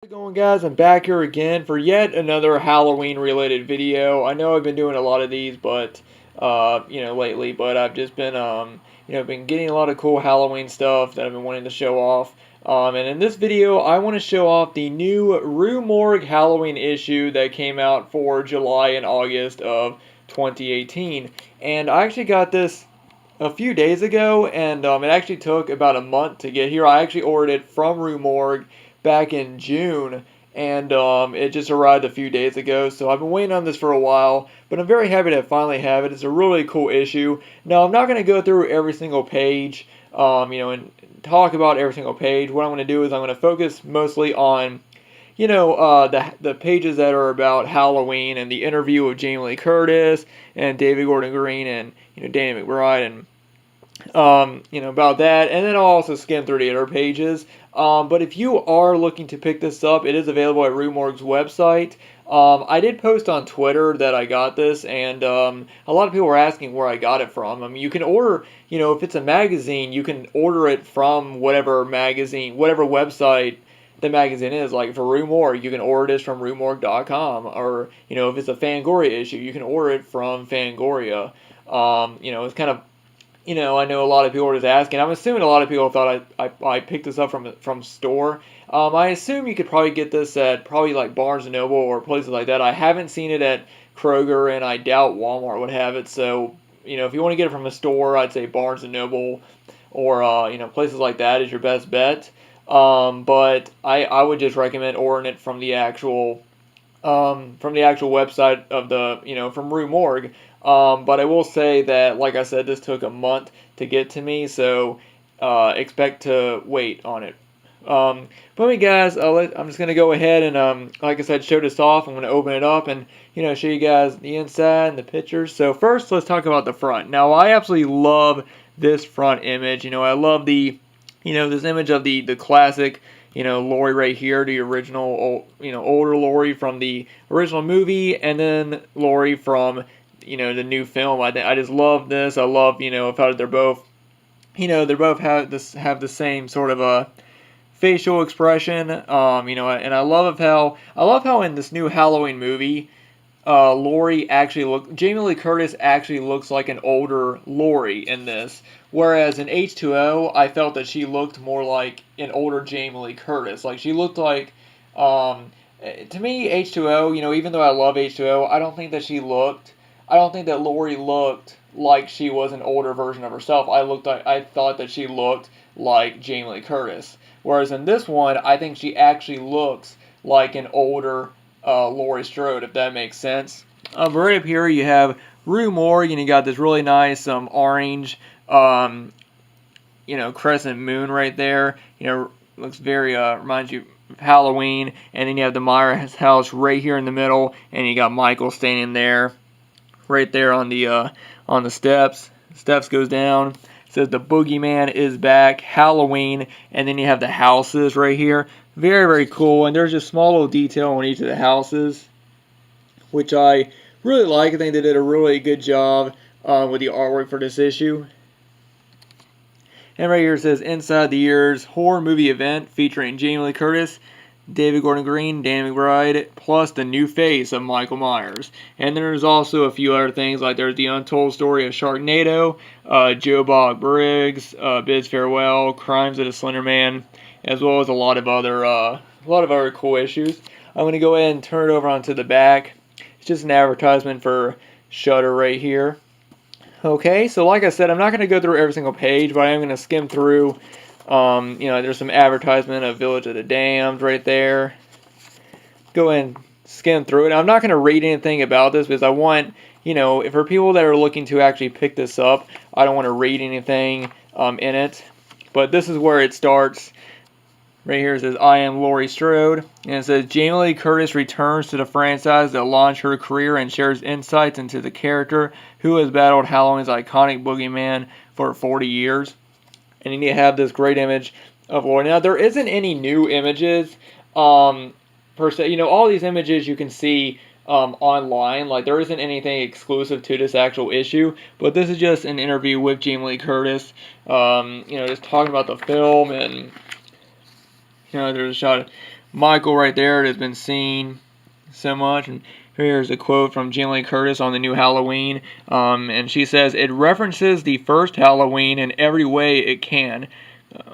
How's it going, guys? I'm back here again for yet another Halloween related video. I know I've been doing a lot of these but lately, but I've just been been getting a lot of cool Halloween stuff that I've been wanting to show off. And in this video I want to show off the new Rue Morgue Halloween issue that came out for July and August of 2018. And I actually got this a few days ago, and it actually took about a month to get here. I actually ordered it from Rue Morgue back in June, and it just arrived a few days ago. So I've been waiting on this for a while, but I'm very happy to finally have it. It's a really cool issue. Now I'm not going to go through every single page, and talk about every single page. What I'm going to do is I'm going to focus mostly on the pages that are about Halloween and the interview with Jamie Lee Curtis and David Gordon Green and Danny McBride and about that, and then I'll also skim through the other pages. But if you are looking to pick this up, it is available at Rue Morgue's website. I did post on Twitter that I got this, and a lot of people were asking where I got it from. I mean, you can order, if it's a magazine, you can order it from whatever magazine, whatever website the magazine is. Like for Rue Morgue, you can order this from RueMorgue.com, or if it's a Fangoria issue, you can order it from Fangoria. It's kind of I know a lot of people were just asking. I'm assuming a lot of people thought I picked this up from store. I assume you could probably get this at probably like Barnes & Noble or places like that. I haven't seen it at Kroger, and I doubt Walmart would have it. So, if you want to get it from a store, I'd say Barnes & Noble or, places like that is your best bet. But I would just recommend ordering it from the actual website of from Rue Morgue. But I will say that, like I said, this took a month to get to me, so expect to wait on it. But anyway, guys, I'm just gonna go ahead and like I said, show this off. I'm gonna open it up and show you guys the inside and the pictures. So first, let's talk about the front. Now, I absolutely love this front image. I love this image of the classic. Laurie right here, the original, older Laurie from the original movie, and then Laurie from, the new film. I just love this. I love, how they're both, they both have the same sort of a facial expression. And I love how in this new Halloween movie, Jamie Lee Curtis actually looks like an older Laurie in this. Whereas in H2O, I felt that she looked more like an older Jamie Lee Curtis. Like, she looked like, to me, H2O, even though I love H2O, I don't think that Laurie looked like she was an older version of herself. I thought that she looked like Jamie Lee Curtis. Whereas in this one, I think she actually looks like an older Laurie Strode, if that makes sense. But right up here, you have Rue Morgue, and you got this really nice orange, crescent moon right there. Looks very, reminds you of Halloween. And then you have the Myers house right here in the middle, and you got Michael standing there, right there on the steps. Steps goes down. It says the boogeyman is back, Halloween, and then you have the houses right here. Very, very cool, and there's just small little detail on each of the houses, which I really like. I think they did a really good job with the artwork for this issue. And right here it says, Inside the Years horror movie event featuring Jamie Lee Curtis, David Gordon Green, Danny McBride, plus the new face of Michael Myers. And then there's also a few other things, like there's the untold story of Sharknado, Joe Bob Briggs, Bids Farewell, Crimes of the Slender Man, as well as a lot of other cool issues. I'm going to go ahead and turn it over onto the back. It's just an advertisement for Shudder right here. Okay, so like I said, I'm not going to go through every single page, but I am going to skim through. There's some advertisement of Village of the Damned right there. Go ahead and skim through it. I'm not going to read anything about this because I want, if for people that are looking to actually pick this up, I don't want to read anything in it. But this is where it starts. Right here it says, I am Laurie Strode. And it says, Jamie Lee Curtis returns to the franchise that launched her career and shares insights into the character who has battled Halloween's iconic boogeyman for 40 years. And then you have this great image of Laurie. Now, there isn't any new images per se. All these images you can see online. Like, there isn't anything exclusive to this actual issue. But this is just an interview with Jamie Lee Curtis. Just talking about the film, and there's a shot Michael right there has been seen so much. And here's a quote from Jamie Lee Curtis on the new Halloween. And she says, "It references the first Halloween in every way it can."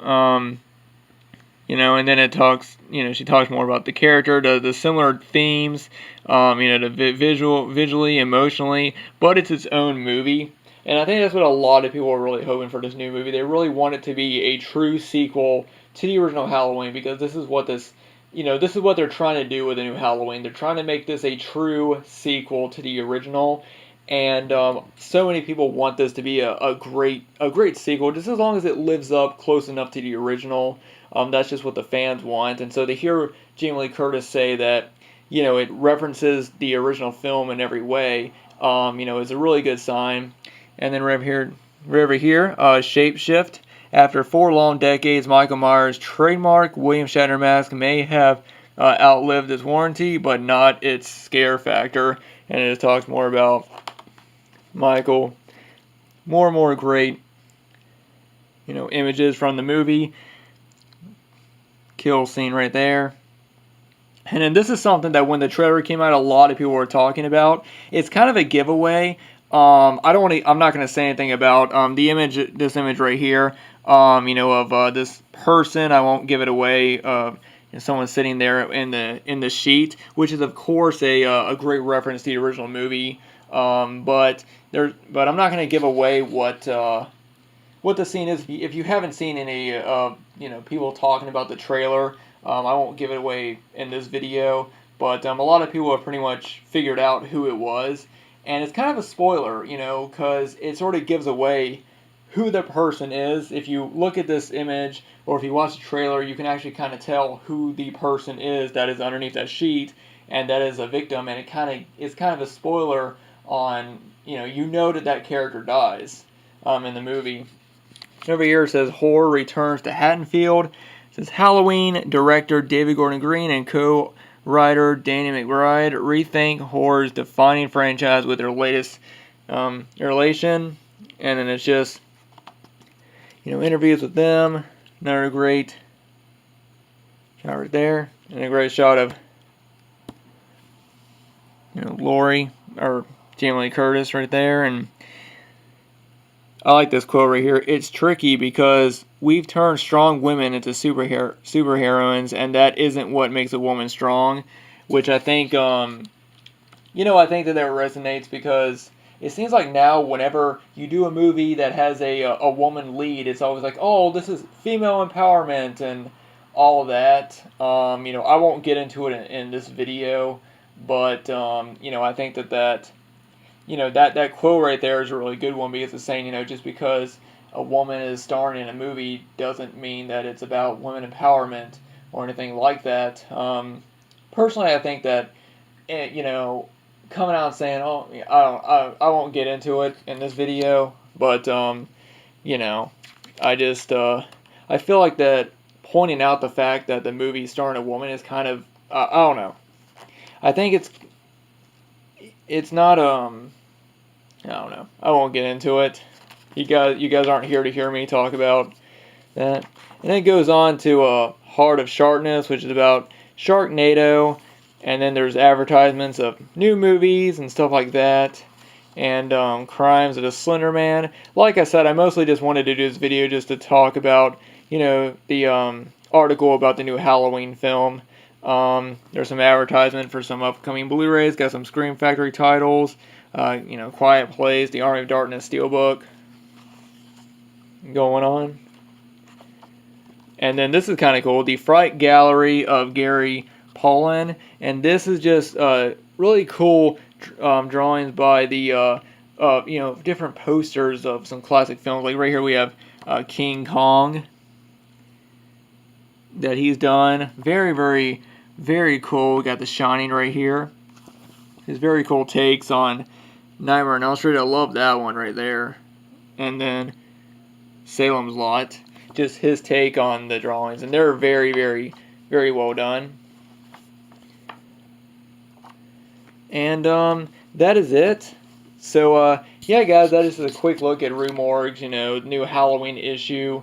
Um, and then it talks, she talks more about the character, the similar themes, the visually, emotionally, but it's its own movie. And I think that's what a lot of people are really hoping for this new movie. They really want it to be a true sequel to the original Halloween, because this is what they're trying to do with the new Halloween. They're trying to make this a true sequel to the original. And so many people want this to be a great sequel, just as long as it lives up close enough to the original. That's just what the fans want. And so to hear Jamie Lee Curtis say that, it references the original film in every way, is a really good sign. And then right over here, Shapeshift. After 4 long decades, Michael Myers' trademark William Shatner mask may have outlived its warranty, but not its scare factor. And it talks more about Michael. More and more great, images from the movie. Kill scene right there. And then this is something that when the trailer came out, a lot of people were talking about. It's kind of a giveaway. I'm not going to say anything about this image right here. Of this person. I won't give it away. Someone sitting there in the sheet, which is of course a great reference to the original movie. But I'm not going to give away what the scene is. If you haven't seen any people talking about the trailer, I won't give it away in this video. But a lot of people have pretty much figured out who it was, and it's kind of a spoiler, because it sort of gives away who the person is. If you look at this image, or if you watch the trailer, you can actually kind of tell who the person is that is underneath that sheet, and that is a victim. And it's kind of a spoiler on that character dies in the movie. Over here it says horror returns to Haddonfield. It says Halloween director David Gordon Green and co-writer Danny McBride rethink horror's defining franchise with their latest relation. And then it's just interviews with them. Another great shot right there, and a great shot of Laurie or Jamie Lee Curtis right there. And I like this quote right here. "It's tricky because we've turned strong women into superheroines, and that isn't what makes a woman strong," which I think, I think that resonates, because it seems like now whenever you do a movie that has a woman lead, it's always like, oh, this is female empowerment and all of that. I won't get into it in this video, but I think that that quote right there is a really good one, because it's saying, just because a woman is starring in a movie doesn't mean that it's about women empowerment or anything like that. Personally, I think that, coming out and saying, oh, I won't get into it in this video, but, I just, I feel like that pointing out the fact that the movie starring a woman is kind of, I don't know. I think it's not, I don't know. I won't get into it. You guys aren't here to hear me talk about that. And then it goes on to Heart of Sharkness, which is about Sharknado. And then there's advertisements of new movies and stuff like that. And Crimes of the Slender Man. Like I said, I mostly just wanted to do this video just to talk about, the article about the new Halloween film. There's some advertisement for some upcoming Blu-rays. Got some Scream Factory titles. Quiet Place, The Army of Darkness Steelbook going on. And then this is kind of cool. The Fright Gallery of Gary Pollan. And this is just really cool drawings by the, different posters of some classic films. Like right here we have King Kong that he's done. Very, very, very cool. We got The Shining right here. His very cool takes on Nightmare on Elm Street. I love that one right there. And then Salem's Lot. Just his take on the drawings. And they're very, very, very well done. And that is it. So, yeah, guys, that is just a quick look at Rue Morgue's, new Halloween issue.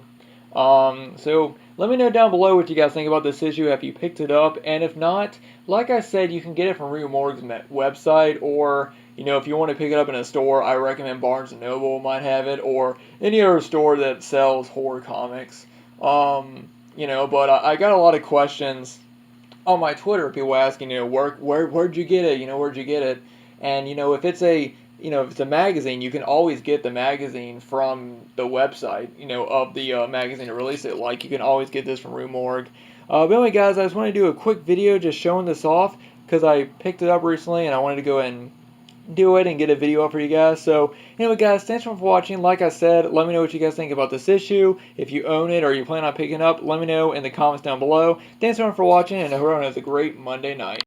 So, Let me know down below what you guys think about this issue, if you picked it up, and if not, like I said, you can get it from Rue Morgue's website, or, if you want to pick it up in a store, I recommend Barnes & Noble might have it, or any other store that sells horror comics. But I got a lot of questions on my Twitter, people asking, where'd you get it? Where'd you get it? And if it's a magazine, you can always get the magazine from the website, of the magazine to release it. Like, you can always get this from Rue Morgue. But anyway, guys, I just want to do a quick video just showing this off because I picked it up recently and I wanted to go ahead and do it and get a video up for you guys. So anyway, guys, thanks for watching. Like I said, let me know what you guys think about this issue. If you own it or you plan on picking up, let me know in the comments down below. Thanks everyone for watching, and I hope everyone has a great Monday night.